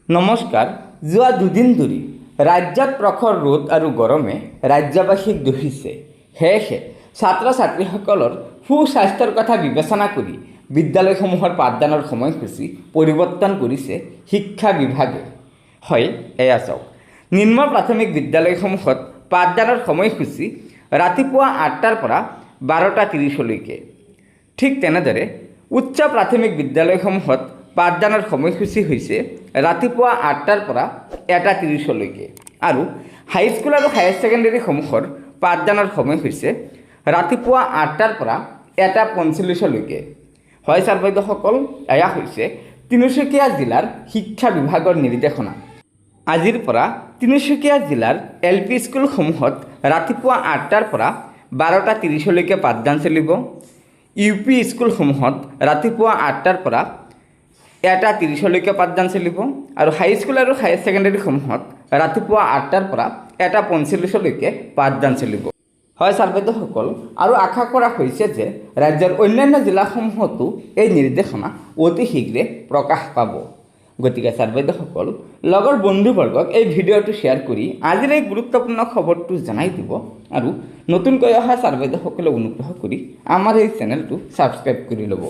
নমস্কাৰ। যোৱা দুদিন ধৰি ৰাজ্যত প্ৰখৰ ৰ'দ আৰু গৰমে ৰাজ্যবাসীক দহিছে। সেয়েহে ছাত্ৰ ছাত্ৰীসকলৰ সুস্বাস্থ্যৰ কথা বিবেচনা কৰি বিদ্যালয়সমূহৰ পাঠদানৰ সময়সূচী পৰিৱৰ্তন কৰিছে শিক্ষা বিভাগে। হয়, এয়া চাওক, নিম্ন প্ৰাথমিক বিদ্যালয়সমূহত পাঠদানৰ সময়সূচী ৰাতিপুৱা ৮টাৰ পৰা 12:30লৈকে। ঠিক তেনেদৰে উচ্চ প্ৰাথমিক বিদ্যালয়সমূহত পাঠদানৰ সময়সূচী হৈছে ৰাতিপুৱা ৮টাৰ পৰা 1:30লৈকে আৰু হাইস্কুল আৰু হায়াৰ ছেকেণ্ডেৰীসমূহৰ পাঠদানৰ সময় হৈছে ৰাতিপুৱা ৮টাৰ পৰা 1:45লৈকে। হয় ছাৰ বাইদেউসকল, এয়া হৈছে তিনিচুকীয়া জিলাৰ শিক্ষা বিভাগৰ নিৰ্দেশনা। আজিৰ পৰা তিনিচুকীয়া জিলাৰ LP স্কুলসমূহত ৰাতিপুৱা ৮টাৰ পৰা 12:30লৈকে পাঠদান চলিব। UP স্কুলসমূহত ৰাতিপুৱা ৮টাৰ পৰা 1:30লৈকে পাঠদান চলিব আৰু হাইস্কুল আৰু হায়াৰ ছেকেণ্ডেৰীসমূহত ৰাতিপুৱা ৮টাৰ পৰা 1:45লৈকে পাঠদান চলিব। হয় ছাৰ বাইদেউসকল, আৰু আশা কৰা হৈছে যে ৰাজ্যৰ অন্যান্য জিলাসমূহতো এই নিৰ্দেশনা অতি শীঘ্ৰে প্ৰকাশ পাব। গতিকে ছাৰ বাইদেউসকল, লগৰ বন্ধুবৰ্গক এই ভিডিঅ'টো শ্বেয়াৰ কৰি আজিৰ এই গুৰুত্বপূৰ্ণ খবৰটো জনাই দিব আৰু নতুনকৈ অহা ছাৰ বাইদেউসকলে অনুগ্ৰহ কৰি আমাৰ এই চেনেলটো ছাবস্ক্ৰাইব কৰি ল'ব।